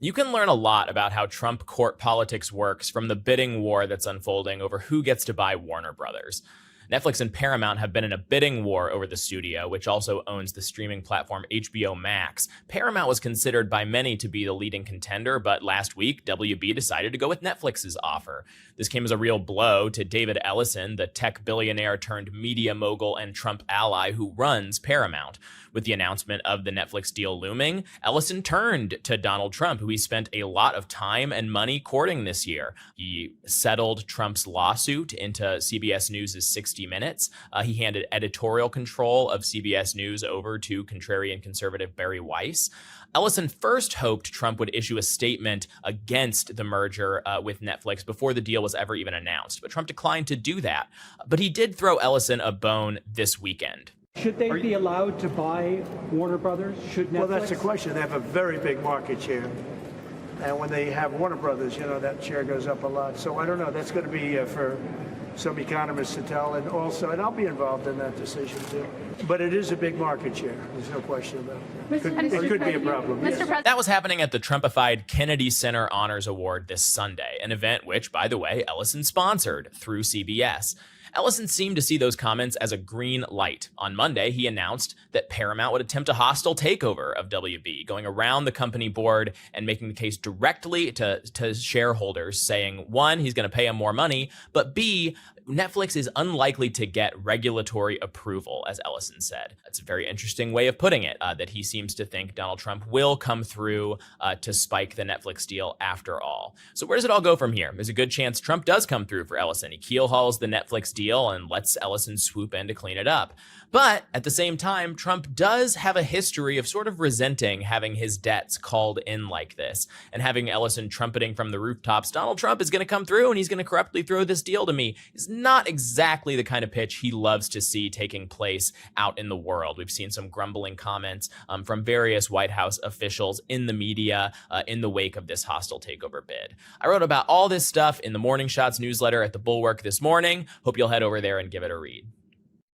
You can learn a lot about how Trump court politics works from the bidding war that's unfolding over who gets to buy Warner Brothers. Netflix and Paramount have been in a bidding war over the studio, which also owns the streaming platform HBO Max. Paramount was considered by many to be the leading contender, but last week, WB decided to go with Netflix's offer. This came as a real blow to David Ellison, the tech billionaire turned media mogul and Trump ally who runs Paramount. With the announcement of the Netflix deal looming, Ellison turned to Donald Trump, who he spent a lot of time and money courting this year. He settled Trump's lawsuit into CBS News' 60 Minutes. He handed editorial control of CBS News over to contrarian conservative Barry Weiss. Ellison first hoped Trump would issue a statement against the merger with Netflix before the deal was ever even announced, but Trump declined to do that. But he did throw Ellison a bone this weekend. Should they be allowed to buy Warner Brothers? Should Netflix? Well, that's the question. They have a very big market share. And when they have Warner Brothers, that share goes up a lot. So I don't know. That's going to be for some economists to tell. And also, and I'll be involved in that decision, too. But it is a big market share. There's no question about it. It could be a problem. Yes. That was happening at the Trumpified Kennedy Center Honors Award this Sunday, an event which, by the way, Ellison sponsored through CBS. Ellison seemed to see those comments as a green light. On Monday, he announced that Paramount would attempt a hostile takeover of WB, going around the company board and making the case directly to shareholders, saying, one, he's going to pay them more money, but B, Netflix is unlikely to get regulatory approval, as Ellison said. That's a very interesting way of putting it, that he seems to think Donald Trump will come through to spike the Netflix deal after all. So where does it all go from here? There's a good chance Trump does come through for Ellison. He keelhauls the Netflix deal and lets Ellison swoop in to clean it up. But at the same time, Trump does have a history of sort of resenting having his debts called in like this, and having Ellison trumpeting from the rooftops, Donald Trump is going to come through and he's going to corruptly throw this deal to me, is not exactly the kind of pitch he loves to see taking place out in the world. We've seen some grumbling comments from various White House officials in the media in the wake of this hostile takeover bid. I wrote about all this stuff in the Morning Shots newsletter at The Bulwark this morning. Hope you'll head over there and give it a read.